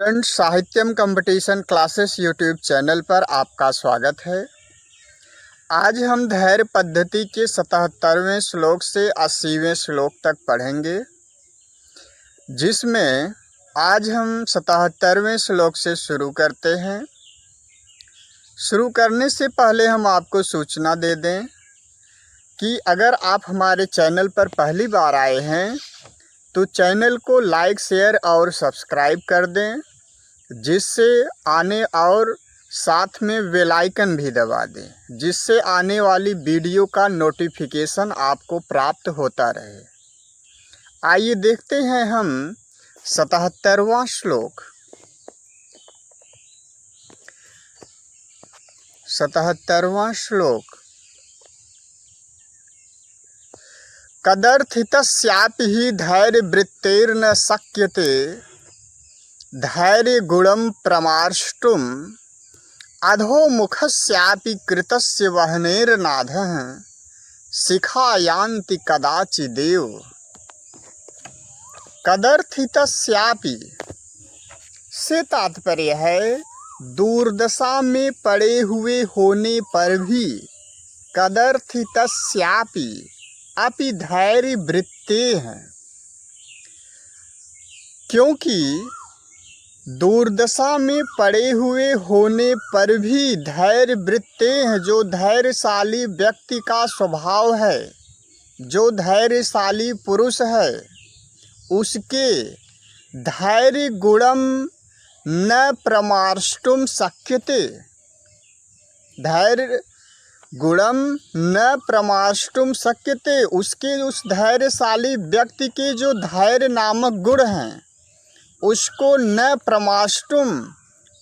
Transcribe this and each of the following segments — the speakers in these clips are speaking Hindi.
Friends, Sahityam competition classes YouTube channel पर आपका स्वागत है। आज हम धैर्य पद्धति के 77वें श्लोक से 80वें श्लोक तक पढ़ेंगे, जिसमें आज हम 77वें श्लोक से शुरू करते हैं। शुरू करने से पहले हम आपको सूचना दे दें कि अगर आप हमारे चैनल पर पहली बार आए हैं तो चैनल को लाइक, शेयर और सब्सक्राइब कर दें, जिससे आने और साथ में बेल आइकन भी दबा दें, जिससे आने वाली वीडियो का नोटिफिकेशन आपको प्राप्त होता रहे। आइए देखते हैं हम 77वां श्लोक। 77वां श्लोक। कदर्थितस्यापि हि धैर्यवृत्तेर्न शक्यते धैर्य गुणं प्रमार्ष्टुम् अधोमुखस्यापि कृतस्य वह्नेर्नाधः शिखायान्ति कदाचिदेव। कदर्थितस्यापि से तात्पर्य है दूरदशा में पड़े हुए होने पर भी, कदर्थितस्यापि अपि धैर्य वृत्ते हैं, क्योंकि दूरदशा में पड़े हुए होने पर भी धैर्य वृत्ते हैं। जो धैर्यशाली व्यक्ति का स्वभाव है, जो धैर्यशाली पुरुष है, उसके धैर्य गुणम न प्रमार्ष्टुम शक्यते। धैर्य गुणम न प्रमार्ष्टुम शक्यते, उसके उस धैर्यशाली व्यक्ति के जो धैर्य नामक गुण हैं, उसको न प्रमाष्टुम,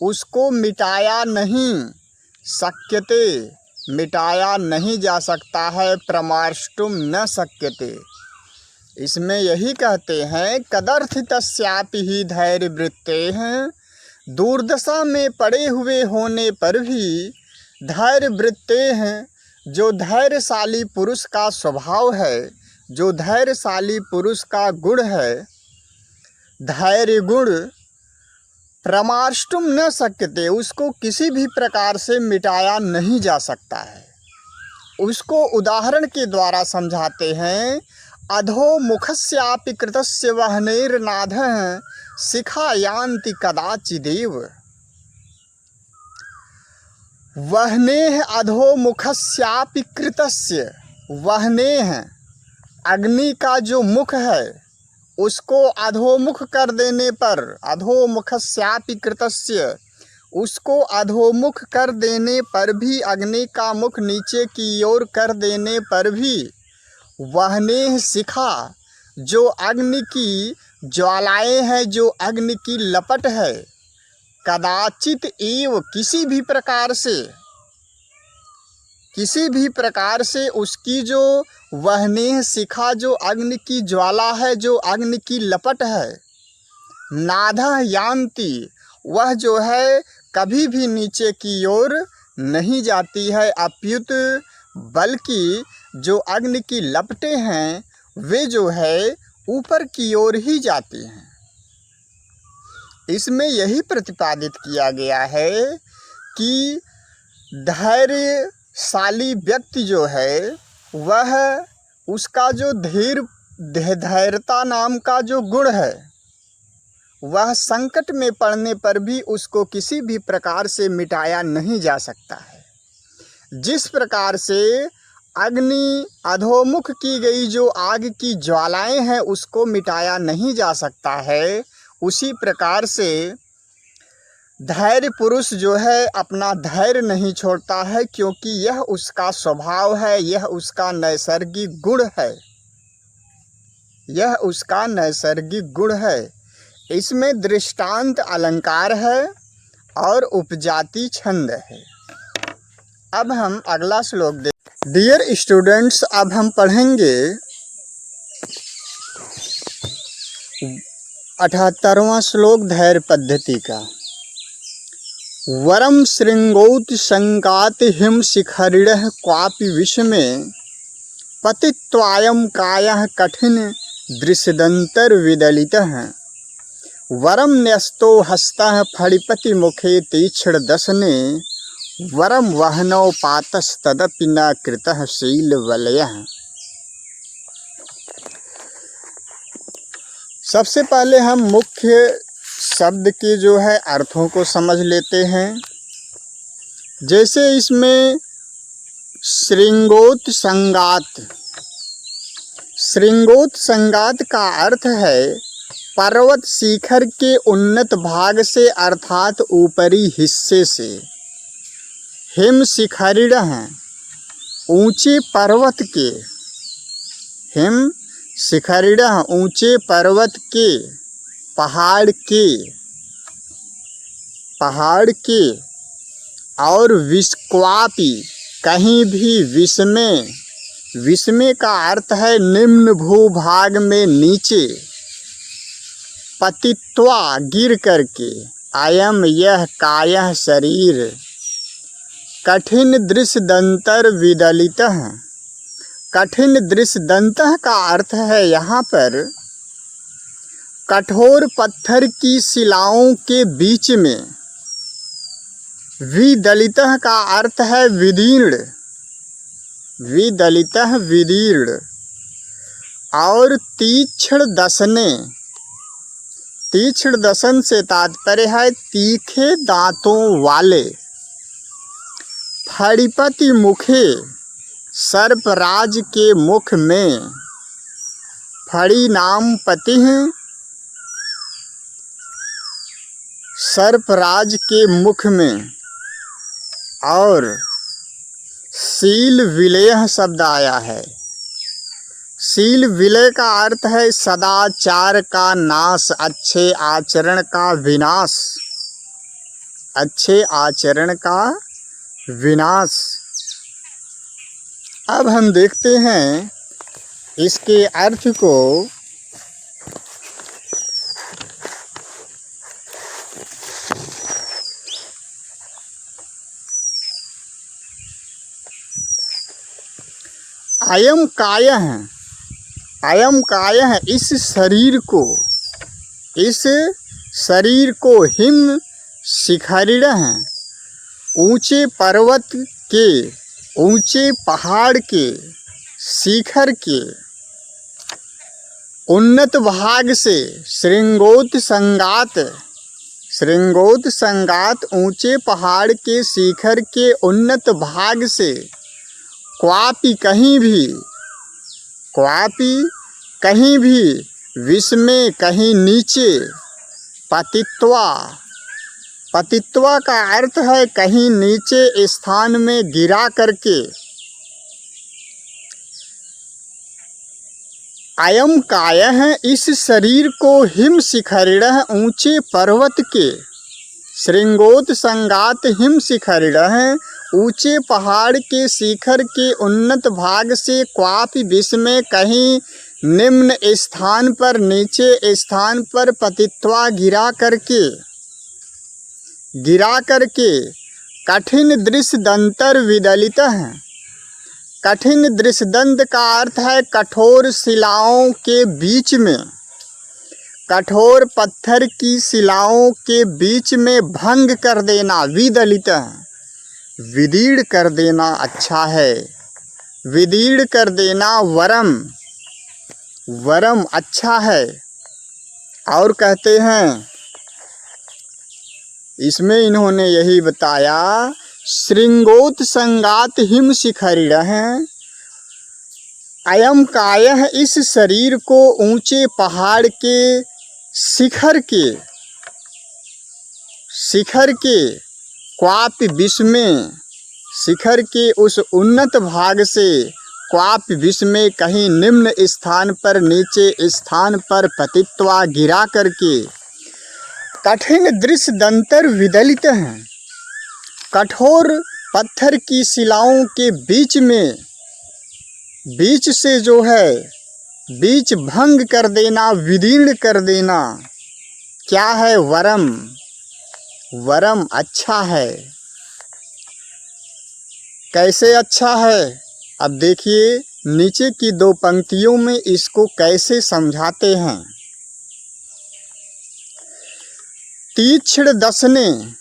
उसको मिटाया नहीं, शक्यते, मिटाया नहीं जा सकता है, प्रमाष्टुम न शक्यते। इसमें यही कहते हैं कदर्थितस्यापि हि धैर्य वृत्ते हैं, दूरदशा में पड़े हुए होने पर भी धैर्य वृत्ते हैं। जो धैर्यशाली पुरुष का स्वभाव है, जो धैर्यशाली पुरुष का गुण है, धैर्य गुण प्रमार्ष्टुम न शक्यते, उसको किसी भी प्रकार से मिटाया नहीं जा सकता है। उसको उदाहरण के द्वारा समझाते हैं। अधोमुखस्यापि कृतस्य वह्नेर्नाधः शिखायान्ति कदाचिदेव। वह्नेः अधोमुखस्यापि कृतस्य, वह्नेः अग्नि का जो मुख है, उसको अधोमुख कर देने पर, अधोमुखस्यापि कृतस्य, उसको अधोमुख कर देने पर भी, अग्नि का मुख नीचे की ओर कर देने पर भी, वह्नेः शिखा, जो अग्नि की ज्वालाएं हैं, जो अग्नि की लपट है, कदाचित एव, किसी भी प्रकार से उसकी जो वह्नेः शिखा, जो अग्नि की ज्वाला है, जो अग्नि की लपट है, नाधः यान्ति, वह जो है कभी भी नीचे की ओर नहीं जाती है, अप्युत बल्कि जो अग्नि की लपटें हैं वे जो है ऊपर की ओर ही जाती हैं। इसमें यही प्रतिपादित किया गया है कि धैर्यशाली व्यक्ति जो है, वह उसका जो धैर्यता नाम का जो गुण है, वह संकट में पड़ने पर भी उसको किसी भी प्रकार से मिटाया नहीं जा सकता है। जिस प्रकार से अग्नि अधोमुख की गई जो आग की ज्वालाएं हैं, उसको मिटाया नहीं जा सकता है, उसी प्रकार से धैर्य पुरुष जो है अपना धैर्य नहीं छोड़ता है, क्योंकि यह उसका स्वभाव है, यह उसका नैसर्गिक गुण है, यह उसका नैसर्गिक गुण है। इसमें दृष्टांत अलंकार है और उपजाति छंद है। अब हम अगला श्लोक देखें। डियर स्टूडेंट्स, अब हम पढ़ेंगे 78वां श्लोक धैर्य पद्धति का। वरम श्रृंगौति शंकात हिम शिखरिणः क्वापि विषमे पतित्वायं कायः कठिन दृशदंतर विदलितः वरम न्यस्तो हस्तः फणिपति मुखे तीक्ष्ण दशने वरम वहनो पातस्तदपि न कृतः शील वलयः। सबसे पहले हम मुख्य शब्द के जो है अर्थों को समझ लेते हैं। जैसे इसमें श्रृंगोत संगात, श्रृंगोत संगात का अर्थ है पर्वत शिखर के उन्नत भाग से अर्थात ऊपरी हिस्से से। हिम शिखरिण हैं ऊंचे पर्वत के, हिम शिखरिण ऊंचे पर्वत के, पहाड़ के और विस्क्वापी कहीं भी विस्मय, विस्मय का अर्थ है निम्न भूभाग में नीचे, पतित्वा गिर करके, अयम यह कायः शरीर, कठिन दृश्य दंतर विदलितः, कठिन दृश्य दंतः का अर्थ है यहाँ पर कठोर पत्थर की शिलाओं के बीच में, विदलितः का अर्थ है विदीर्ण, विदलितः विदीर्ण, और तीक्ष्ण दशने, तीक्ष्ण दशन से तात्पर्य है तीखे दांतों वाले, फणिपति मुखे सर्पराज के मुख में, फणी नाम पति हैं सर्पराज के मुख में, और शील विलय शब्द आया है। शील विलय का अर्थ है सदाचार का नाश, अच्छे आचरण का विनाश, अच्छे आचरण का विनाश। अब हम देखते हैं इसके अर्थ को। अयम कायः, अयम कायः इस शरीर को, इस शरीर को हिम शिखरिणः ऊंचे पर्वत के, ऊंचे पहाड़ के, शिखर के उन्नत भाग से, श्रृंगोत संगात, श्रृंगोत संगात ऊंचे पहाड़ के शिखर के उन्नत भाग से, क्वापि कहीं भी, क्वापि कहीं भी, विस्मय कहीं नीचे, पतित्वा, पतित्वा का अर्थ है कहीं नीचे स्थान में गिरा करके। अयम कायः इस शरीर को हिम शिखरिणः ऊंचे पर्वत के, श्रृंगोत संगात हिम शिखरिणः ऊंचे पहाड़ के शिखर के उन्नत भाग से, क्वापि विस्मय कहीं निम्न स्थान पर, नीचे स्थान पर, पतित्वा गिरा करके, गिरा करके, कठिन दृश्य दंतर विदलितः, कठिन दृश्य दंत का अर्थ है कठोर शिलाओं के बीच में, कठोर पत्थर की शिलाओं के बीच में भंग कर देना, विदलितः विदीर्ण कर देना अच्छा है, विदीर्ण कर देना वरम, वरम अच्छा है। और कहते हैं इसमें इन्होंने यही बताया, श्रृंगोत संगात हिम शिखरिणः अयम कायः इस शरीर को ऊंचे पहाड़ के शिखर के, शिखर के, क्वापि विस्मय, शिखर के उस उन्नत भाग से, क्वापि विस्मय कहीं निम्न स्थान पर, नीचे स्थान पर, पतित्वा गिरा करके, कठिन दृश्य दंतर विदलित हैं, कठोर पत्थर की शिलाओं के बीच में, बीच से जो है बीच भंग कर देना, विदीर्ण कर देना, क्या है वरम, वरम अच्छा है। कैसे अच्छा है, अब देखिए नीचे की दो पंक्तियों में इसको कैसे समझाते हैं। तीक्ष्ण दसने,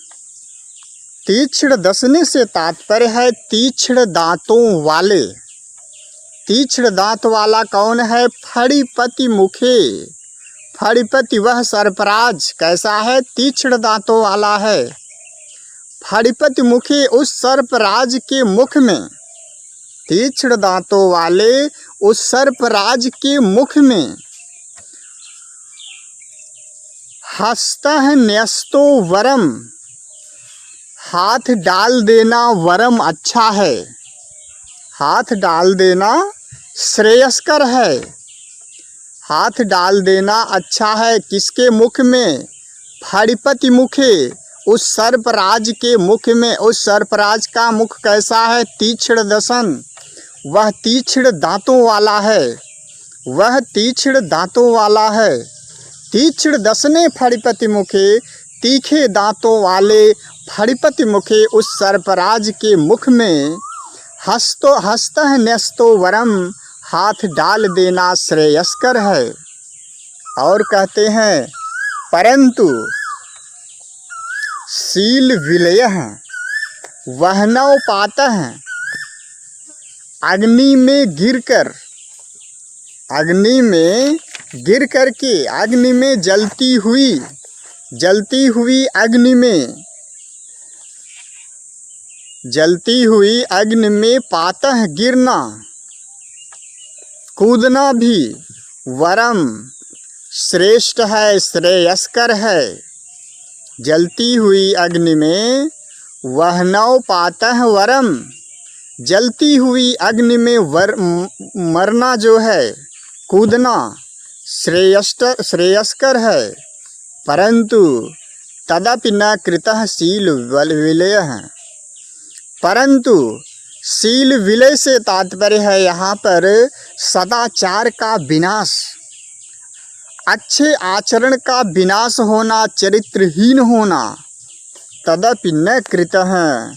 तीक्ष्ण दसने से तात्पर्य है तीक्ष्ण दांतों वाले। तीक्ष्ण दांत वाला कौन है? फणिपति मुखे। फणिपति वह सर्पराज कैसा है? तीक्ष्ण दांतों वाला है। फणिपति मुखे उस सर्पराज के मुख में, तीक्ष्ण दांतों वाले उस सर्पराज के मुख में हस्तः न्यस्तो वरम, हाथ डाल देना वरम अच्छा है, हाथ डाल देना श्रेयस्कर है, हाथ डाल देना अच्छा है। किसके मुख में? फणिपति मुखे, उस सर्पराज के मुख में। उस सर्पराज का मुख कैसा है? तीक्ष्ण दसन, वह तीक्ष्ण दांतों वाला है, वह तीक्ष्ण दांतों वाला है। तीक्ष्ण दसने फणिपति मुखे, तीखे दांतों वाले फणिपति मुखे उस सर्पराज के मुख में हस्तः न्यस्तो वरम, हाथ डाल देना श्रेयस्कर है। और कहते हैं परंतु शील विलयः वह्नोपातः, अग्नि में गिरकर, अग्नि में गिर करके, अग्नि में जलती हुई अग्नि में, जलती हुई अग्नि में पातः गिरना, कूदना भी वरम श्रेष्ठ है, श्रेयस्कर है। जलती हुई अग्नि में वह्नौ पातः वरम, जलती हुई अग्नि में मरना जो है, कूदना श्रेयस्कर है। परंतु तदपि न कृतः शील विलयः, परंतु शील विलय से तात्पर्य है यहाँ पर सदाचार का विनाश, अच्छे आचरण का विनाश होना, चरित्रहीन होना। तदपि न कृतः,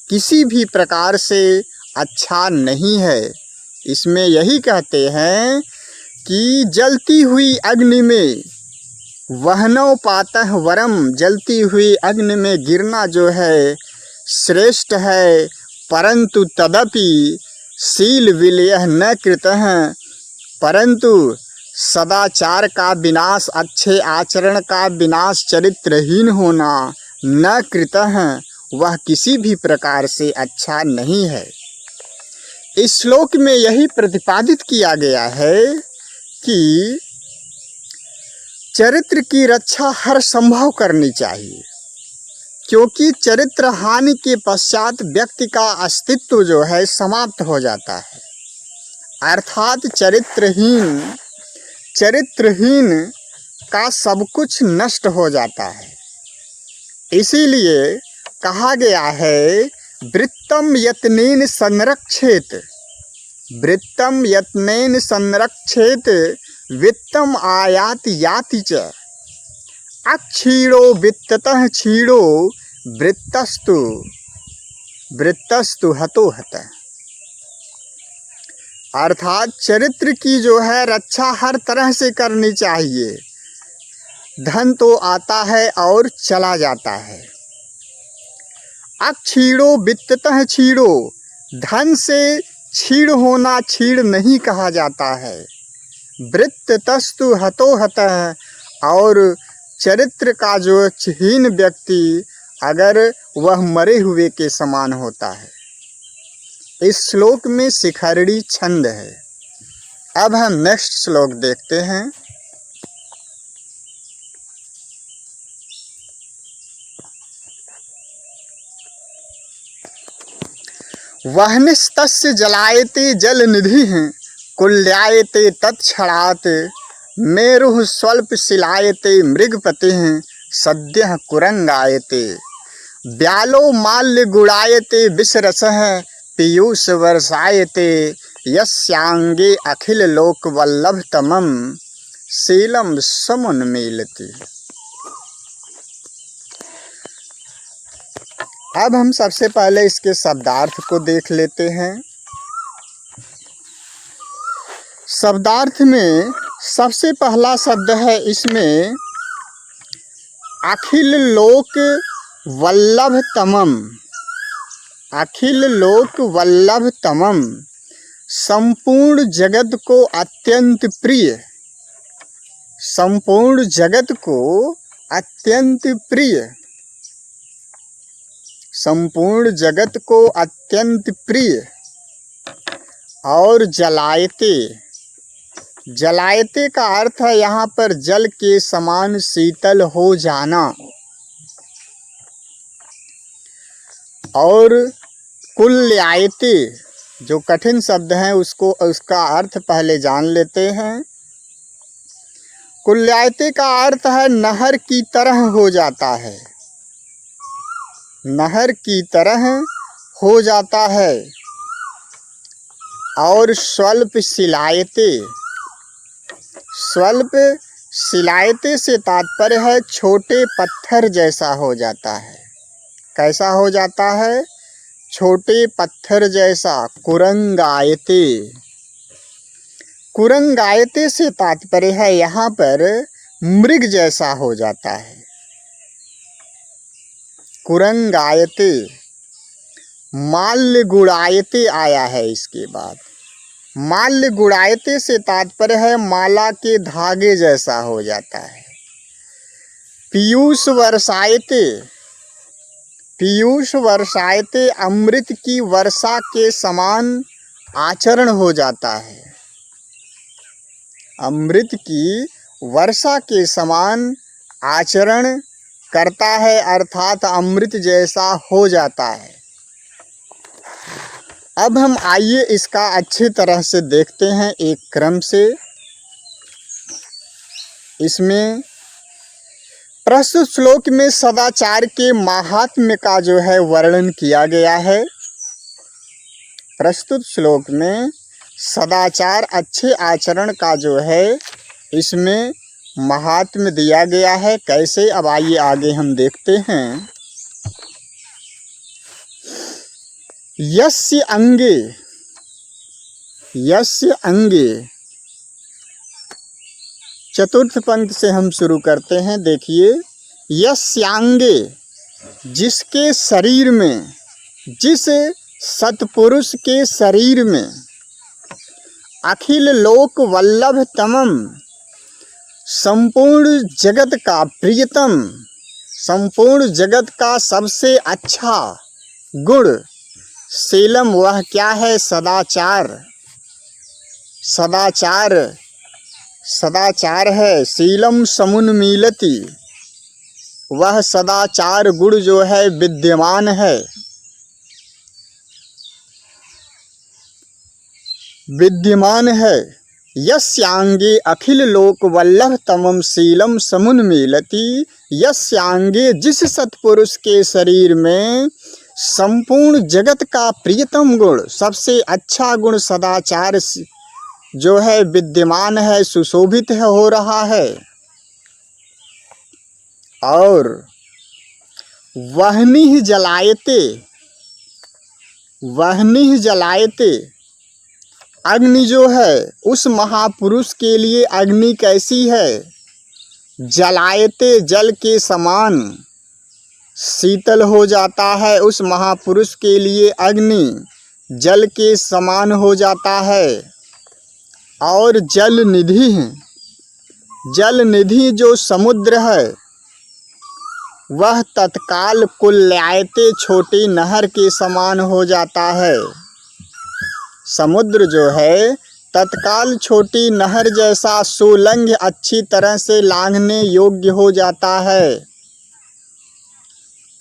किसी भी प्रकार से अच्छा नहीं है। इसमें यही कहते हैं कि जलती हुई अग्नि में वह्नोपातः वरम, जलती हुई अग्नि में गिरना जो है श्रेष्ठ है। परंतु तदपि शील विलयः न कृतः, परंतु सदाचार का विनाश, अच्छे आचरण का विनाश, चरित्रहीन होना न कृतः, वह किसी भी प्रकार से अच्छा नहीं है। इस श्लोक में यही प्रतिपादित किया गया है कि चरित्र की रक्षा हर संभव करनी चाहिए, क्योंकि चरित्र हानि के पश्चात व्यक्ति का अस्तित्व जो है समाप्त हो जाता है। अर्थात चरित्रहीन का सब कुछ नष्ट हो जाता है। इसीलिए कहा गया है वृत्तम यत्नेन संरक्षेत, वृत्तम यत्नेन संरक्षेत वित्तम आयाति याति च, अक्षीणो वित्ततः क्षीणो वृत्तस्तु हतो हतः। अर्थात चरित्र की जो है रक्षा हर तरह से करनी चाहिए। धन तो आता है और चला जाता है। अक्षीणो वित्ततः क्षीणो, धन से क्षीण होना क्षीण नहीं कहा जाता है। वृत्तस्तु हतो हतः, और चरित्र का जो हीन व्यक्ति अगर वह मरे हुए के समान होता है। इस श्लोक में शिखरणी छंद है। अब हम नेक्स्ट श्लोक देखते हैं। वह्निस्तस्य जलायते जलनिधिः कुल्यायते तत्क्षणात्, मेरुः स्वल्प शिलायते मृगपतिः सद्यः कुरंगायते, व्यालो माल्य गुणायते विषरसः पीयूष वर्षायते, यस्यांगे अखिल लोक वल्लभ तमम शीलम समुन्मीलति। अब हम सबसे पहले इसके शब्दार्थ को देख लेते हैं। शब्दार्थ में सबसे पहला शब्द है इसमें अखिल लोक वल्लभ तमम, अखिल लोक वल्लभ तमम, संपूर्ण जगत को अत्यंत प्रिय, संपूर्ण जगत को अत्यंत प्रिय, संपूर्ण जगत को अत्यंत प्रिय। और जलायते, जलायते का अर्थ है यहाँ पर जल के समान शीतल हो जाना। और कुल्यायते जो कठिन शब्द हैं उसको उसका अर्थ पहले जान लेते हैं। कुल्यायते का अर्थ है नहर की तरह हो जाता है, नहर की तरह हो जाता है। और स्वल्प शिलायते, स्वल्प शिलायते से तात्पर्य है छोटे पत्थर जैसा हो जाता है। कैसा हो जाता है? छोटे पत्थर जैसा। कुरंगायते, कुरंगायते से तात्पर्य है यहाँ पर मृग जैसा हो जाता है। कुरंगायते। माल्य गुड़ायते आया है इसके बाद। माल्य गुड़ायते से तात्पर्य है माला के धागे जैसा हो जाता है। पीयूष वर्षायते, पीयूष वर्षायते अमृत की वर्षा के समान आचरण हो जाता है, अमृत की वर्षा के समान आचरण करता है अर्थात अमृत जैसा हो जाता है। अब हम आइए इसका अच्छी तरह से देखते हैं एक क्रम से। इसमें प्रस्तुत श्लोक में सदाचार के महात्म्य का जो है वर्णन किया गया है। प्रस्तुत श्लोक में सदाचार अच्छे आचरण का जो है इसमें महात्म्य दिया गया है। कैसे? अब आइए आगे हम देखते हैं। यस्य अंगे, यस्य अंगे, चतुर्थ पंक्ति से हम शुरू करते हैं। देखिए, यस्यांगे जिसके शरीर में, जिस सत्पुरुष के शरीर में, अखिल लोक वल्लभ तमम संपूर्ण जगत का प्रियतम, संपूर्ण जगत का सबसे अच्छा गुण, शीलम वह क्या है? सदाचार, सदाचार, सदाचार है। शीलम समुन्मीलति, वह सदाचार गुण जो है विद्यमान है, विद्यमान है। यस्यांगे अखिल लोक वल्लभ तमम शीलम समुन्मीलति, यस्यांगे जिस सत्पुरुष के शरीर में संपूर्ण जगत का प्रियतम गुण, सबसे अच्छा गुण सदाचार जो है विद्यमान है, सुशोभित है, हो रहा है। और वह्नि जलायते, वह्नि जलायते अग्नि जो है उस महापुरुष के लिए अग्नि कैसी है? जलायते जल के समान शीतल हो जाता है। उस महापुरुष के लिए अग्नि जल के समान हो जाता है। और जल निधि, जल निधि जो समुद्र है वह तत्काल कुल्यायते छोटी नहर के समान हो जाता है। समुद्र जो है तत्काल छोटी नहर जैसा सुलंघ अच्छी तरह से लांघने योग्य हो जाता है।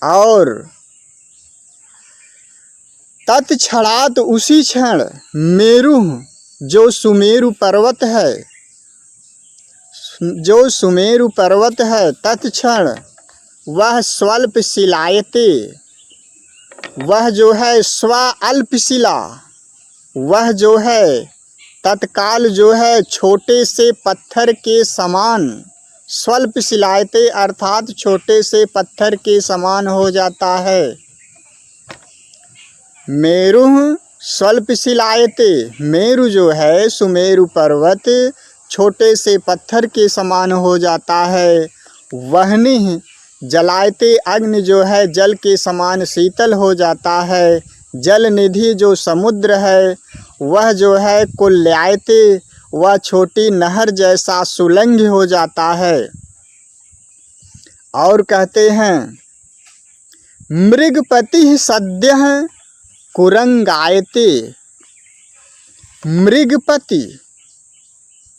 और तत्क्षणात उसी क्षण मेरु जो सुमेरु पर्वत है, जो सुमेरु पर्वत है तत्क्षण वह स्वल्प शिलायते, वह जो है स्व अल्प शिला, वह जो है तत्काल जो है छोटे से पत्थर के समान, स्वल्प शिलायते अर्थात छोटे से पत्थर के समान हो जाता है। मेरु स्वल्प शिलायते, मेरु जो है सुमेरु पर्वत छोटे से पत्थर के समान हो जाता है। वह्नि जलायते अग्नि जो है जल के समान शीतल हो जाता है। जल निधि जो समुद्र है वह जो है कुल्यायते वह छोटी नहर जैसा सुलंघ हो जाता है। और कहते हैं मृगपति सद्यः कुरंगायते। मृगपति,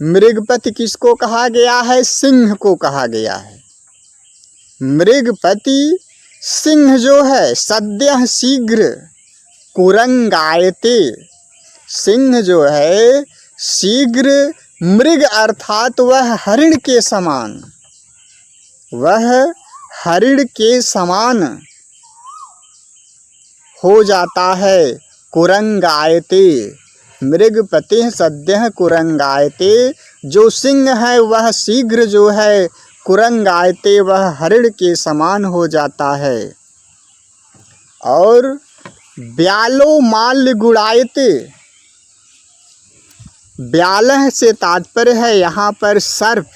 मृगपति किसको कहा गया है? सिंह को कहा गया है। मृगपति सिंह जो है सद्यः शीघ्र, कुरंगायते सिंह जो है शीघ्र, मृग अर्थात वह हरिण के समान, वह हरिण के समान हो जाता है। कुरंगायते मृगपति सद्यः कुरंगायते, जो सिंह है वह शीघ्र जो है कुरंगायते वह हरिण के समान हो जाता है। और ब्यालो माल्य गुड़ायते, ब्यालह से तात्पर्य है यहाँ पर सर्प।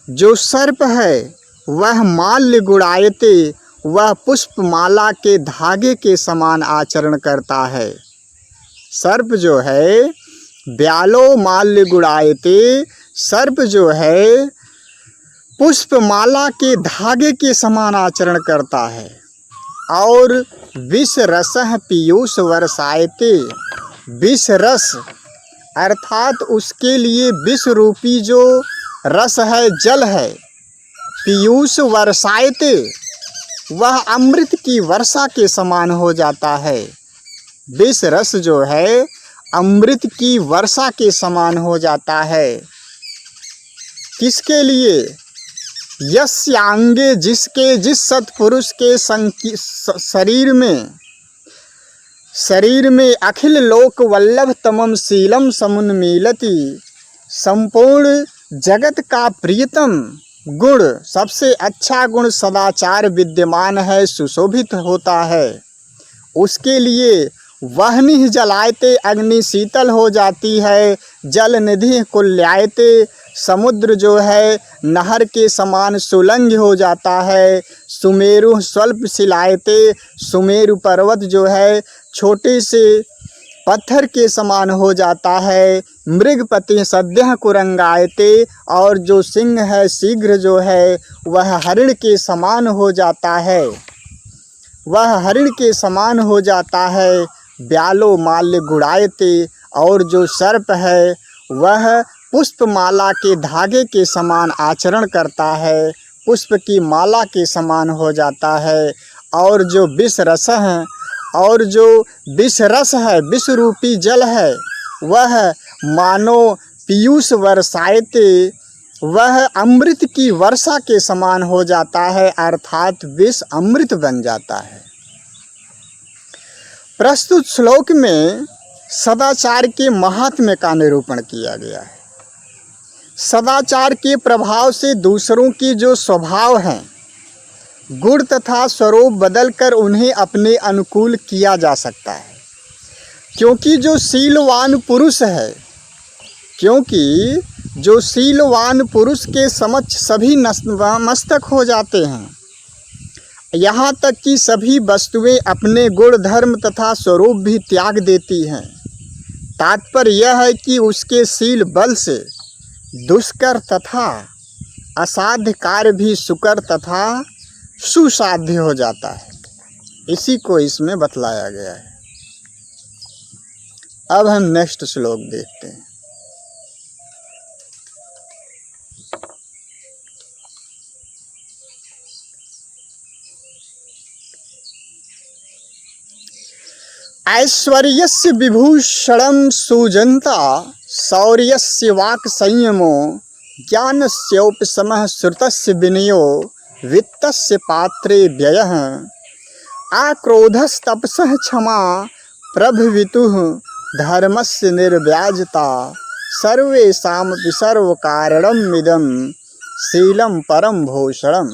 जो सर्प है वह माल्य गुड़ायते वह पुष्पमाला के धागे के समान आचरण करता है। सर्प जो है ब्यालो माल्य गुड़ायते, सर्प जो है पुष्पमाला के धागे के समान आचरण करता है। और विष रसः पीयूष वर्षायते, विष रस अर्थात उसके लिए विष रूपी जो रस है जल है, पीयूष वर्षायते वह अमृत की वर्षा के समान हो जाता है। विष रस जो है अमृत की वर्षा के समान हो जाता है। किसके लिए? यस्यांगे जिसके, जिस सत्पुरुष के शरीर में अखिल लोक वल्लभ तमम शीलम समुन्मीलति, संपूर्ण जगत का प्रियतम गुण, सबसे अच्छा गुण सदाचार विद्यमान है, सुशोभित होता है। उसके लिए वहनि जलायते अग्नि शीतल हो जाती है। जल निधि कुल्यायते समुद्र जो है नहर के समान सुलंघ हो जाता है। सुमेरु स्वल्प शिलायते, सुमेरु पर्वत जो है छोटे से पत्थर के समान हो जाता है। मृगपति सद्यः कुरंगायते, और जो सिंह है शीघ्र जो है वह हरिण के समान हो जाता है, वह हरिण के समान हो जाता है। ब्यालो माल्य गुड़ायते, और जो सर्प है वह पुष्पमाला के धागे के समान आचरण करता है, पुष्प की माला के समान हो जाता है। और जो विष रस है, और जो विष रस है विष रूपी जल है वह मानो पीयूष वर्षायते, वह अमृत की वर्षा के समान हो जाता है, अर्थात विष अमृत बन जाता है। प्रस्तुत श्लोक में सदाचार के महात्म्य का निरूपण किया गया है। सदाचार के प्रभाव से दूसरों की जो स्वभाव हैं, गुण तथा स्वरूप बदलकर उन्हें अपने अनुकूल किया जा सकता है। क्योंकि जो शीलवान पुरुष के समक्ष सभी मस्तक हो जाते हैं, यहाँ तक कि सभी वस्तुएं अपने गुण धर्म तथा स्वरूप भी त्याग देती हैं। तात्पर्य यह है कि उसके शील बल से दुष्कर तथा असाध्य कार्य भी सुकर तथा सुसाध्य हो जाता है। इसी को इसमें बतलाया गया है। अब हम नेक्स्ट श्लोक देखते हैं। ऐश्वर्यस्य विभूषणं सुजन्ता, शौर्यस्य वाक् संयमो, ज्ञानस्योपशमः श्रुतस्य विनयो, वित्तस्य पात्रे व्ययः, आक्रोधस्तपसः क्षमा, प्रभवितुः धर्मस्य निर्व्याजता, सर्वेषामपि सर्वकारणमिदं शीलं परम भूषणम्।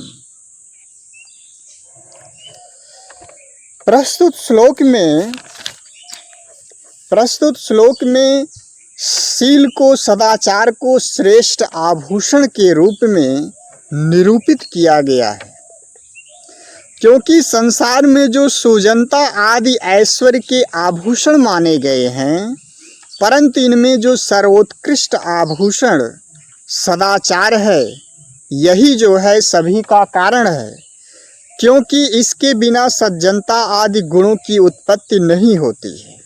प्रस्तुत श्लोक में शील को, सदाचार को श्रेष्ठ आभूषण के रूप में निरूपित किया गया है। क्योंकि संसार में जो सुजनता आदि ऐश्वर्य के आभूषण माने गए हैं, परंतु इनमें जो सर्वोत्कृष्ट आभूषण सदाचार है, यही जो है सभी का कारण है। क्योंकि इसके बिना सज्जनता आदि गुणों की उत्पत्ति नहीं होती है।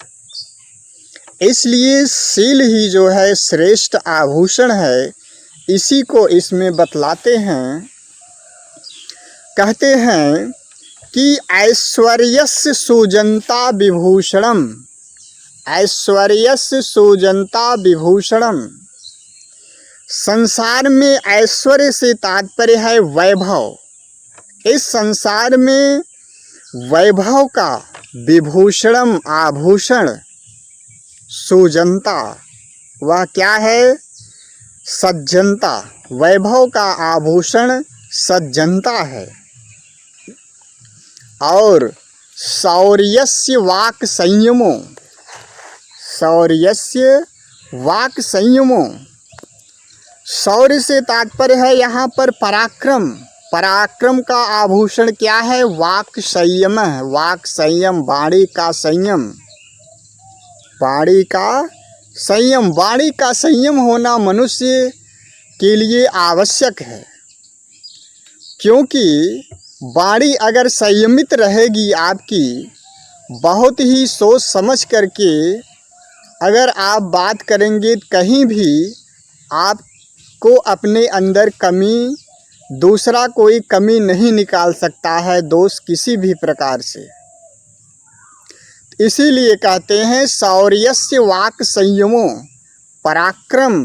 इसलिए शील ही जो है श्रेष्ठ आभूषण है। इसी को इसमें बतलाते हैं, कहते हैं कि ऐश्वर्यस्य सुजनता विभूषणम, ऐश्वर्यस्य सुजनता विभूषणम। संसार में ऐश्वर्य से तात्पर्य है वैभव। इस संसार में वैभव का विभूषणम आभूषण सुजनता, वह क्या है? सज्जनता। वैभव का आभूषण सज्जनता है। और शौर्यस्य वाक् संयमो, शौर्यस्य वाक् संयमो। शौर्य से तात्पर्य है यहाँ पर पराक्रम। पराक्रम का आभूषण क्या है? वाक् संयम है। वाक् संयम, वाणी का संयम, वाणी का संयम। वाणी का संयम होना मनुष्य के लिए आवश्यक है। क्योंकि वाणी अगर संयमित रहेगी आपकी, बहुत ही सोच समझ करके अगर आप बात करेंगे, कहीं भी आपको अपने अंदर कमी, दूसरा कोई कमी नहीं निकाल सकता है, दोष किसी भी प्रकार से। इसीलिए कहते हैं शौर्यस्य वाक् संयमो। पराक्रम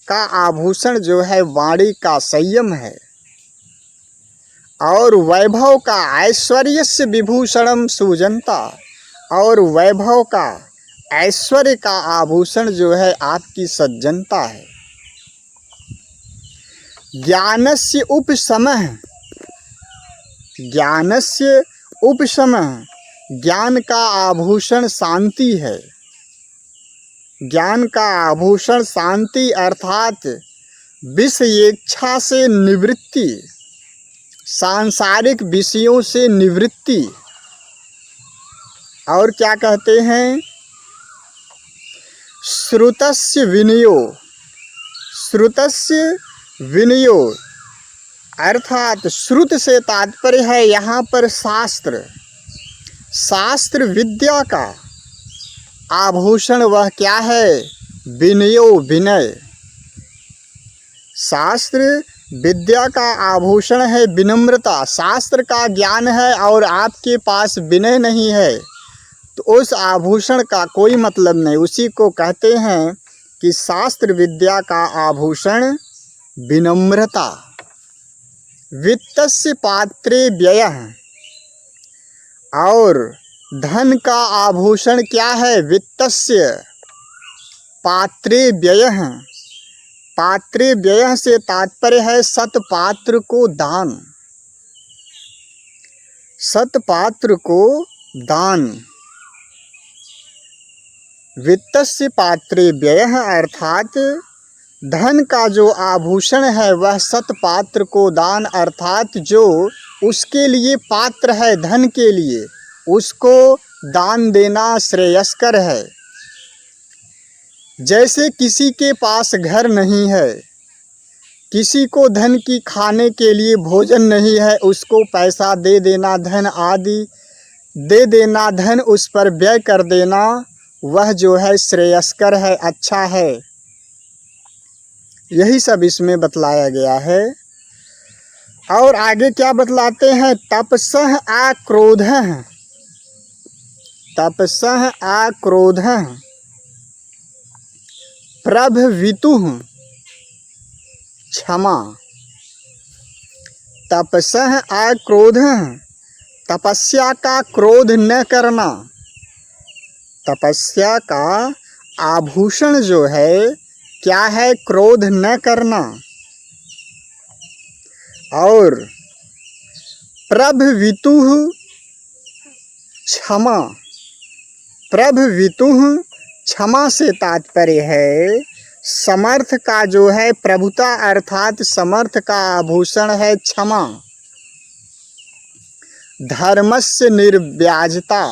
का आभूषण जो है वाणी का संयम है। और वैभव का ऐश्वर्यस्य विभूषणम सुजनता। और वैभव का, ऐश्वर्य का आभूषण जो है आपकी सज्जनता है। ज्ञानस्य उपशमः, ज्ञानस्य उपशमः। ज्ञान का आभूषण शांति है। ज्ञान का आभूषण शांति अर्थात विषय इच्छा से निवृत्ति, सांसारिक विषयों से निवृत्ति। और क्या कहते हैं? श्रुतस्य विनयो, श्रुतस्य विनयो अर्थात श्रुत से तात्पर्य है यहाँ पर शास्त्र। शास्त्र विद्या का आभूषण वह क्या है? विनयो, विनय। शास्त्र विद्या का आभूषण है विनम्रता। शास्त्र का ज्ञान है और आपके पास विनय नहीं है, तो उस आभूषण का कोई मतलब नहीं। उसी को कहते हैं कि शास्त्र विद्या का आभूषण विनम्रता। वित्तस्य पात्रे व्ययः। और धन का आभूषण क्या है? वित्तस्य पात्रे व्ययः। पात्रे व्ययः से तात्पर्य है सतपात्र को दान, सतपात्र को दान। वित्तस्य पात्रे व्ययः अर्थात धन का जो आभूषण है वह सतपात्र को दान, अर्थात जो उसके लिए पात्र है धन के लिए, उसको दान देना श्रेयस्कर है। जैसे किसी के पास घर नहीं है, किसी को धन की खाने के लिए भोजन नहीं है, उसको पैसा दे देना, धन आदि दे देना, धन उस पर व्यय कर देना, वह जो है श्रेयस्कर है, अच्छा है। यही सब इसमें बतलाया गया है। और आगे क्या बतलाते हैं? तपसः आक्रोधः, तपसः आक्रोधः प्रभवितुः क्षमा। तपसः आक्रोधः, तपस्या का क्रोध न करना। तपस्या का आभूषण जो है क्या है? क्रोध न करना। और प्रभवितुः क्षमा। प्रभवितुः क्षमा से तात्पर्य है समर्थ का जो है प्रभुता, अर्थात समर्थ का आभूषण है क्षमा। धर्मस्य निर्व्याजता,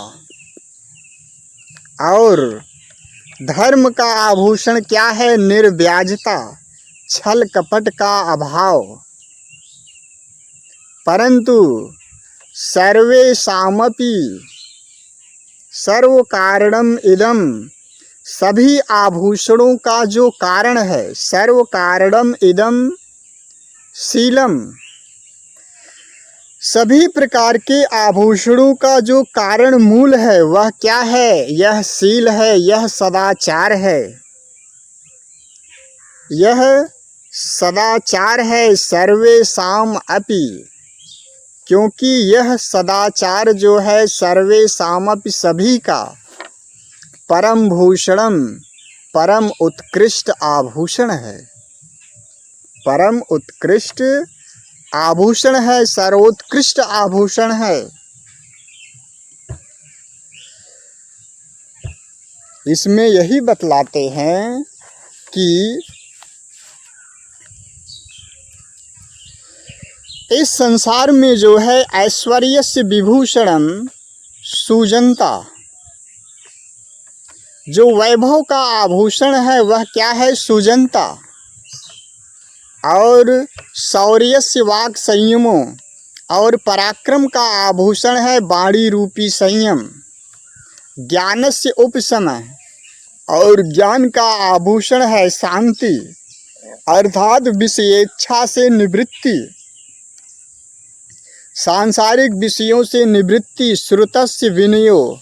और धर्म का आभूषण क्या है? निर्व्याजता, छल कपट का अभाव। परंतु सर्वेषामपि सर्व कारणम इदम, सभी आभूषणों का जो कारण है, सर्व कारणम इदम शीलम, सभी प्रकार के आभूषणों का जो कारण मूल है वह क्या है? यह शील है, यह सदाचार है, यह सदाचार है। सर्वेषाम अपि, क्योंकि यह सदाचार जो है सर्वेषाम अपि सभी का, परम भूषणम, परम उत्कृष्ट आभूषण है, परम उत्कृष्ट आभूषण है, सर्वोत्कृष्ट आभूषण है। इसमें यही बतलाते हैं कि इस संसार में जो है ऐश्वर्यस्य विभूषणम सुजनता, जो वैभव का आभूषण है वह क्या है? सुजनता। और शौर्यस्य वाक् संयमो, और पराक्रम का आभूषण है वाणी रूपी संयम। ज्ञानस्य उपशमः, और ज्ञान का आभूषण है शांति, अर्थात विषयेच्छा से निवृत्ति, सांसारिक विषयों से निवृत्ति। श्रुतस्य विनयो,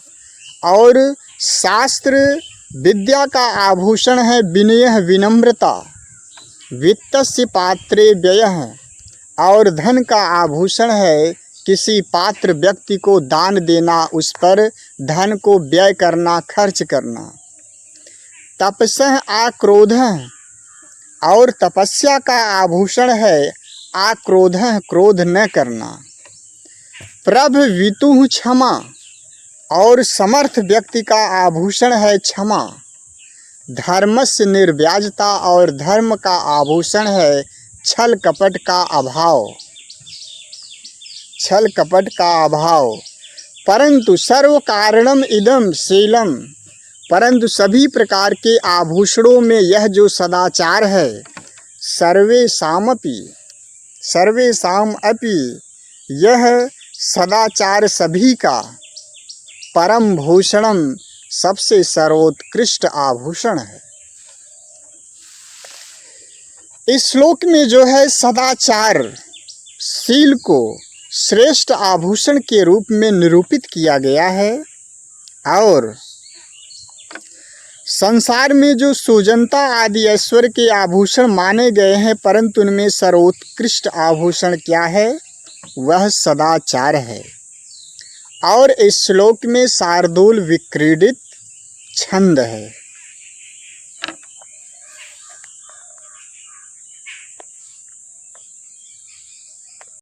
और शास्त्र विद्या का आभूषण है विनय, विनम्रता। वित्तस्य पात्रे व्ययः, और धन का आभूषण है किसी पात्र व्यक्ति को दान देना, उस पर धन को व्यय करना, खर्च करना। तपसः आक्रोधः, और तपस्या का आभूषण है आक्रोधः, क्रोध न करना। प्रभवितुः क्षमा, और समर्थ व्यक्ति का आभूषण है क्षमा। धर्मस्य निर्व्याजता, और धर्म का आभूषण है छल कपट का अभाव, छल कपट का अभाव। परंतु सर्व कारणम इदम शीलम, परंतु सभी प्रकार के आभूषणों में यह जो सदाचार है, सर्वेषामपि, सर्वेषाम अपि, यह सदाचार सभी का, परम भूषणम, सबसे सर्वोत्कृष्ट आभूषण है। इस श्लोक में जो है सदाचार, शील को श्रेष्ठ आभूषण के रूप में निरूपित किया गया है। और संसार में जो सुजनता आदि ऐश्वर्य के आभूषण माने गए हैं, परंतु उनमें सर्वोत्कृष्ट आभूषण क्या है? वह सदाचार है। और इस श्लोक में शार्दूल विक्रीडित छंद है।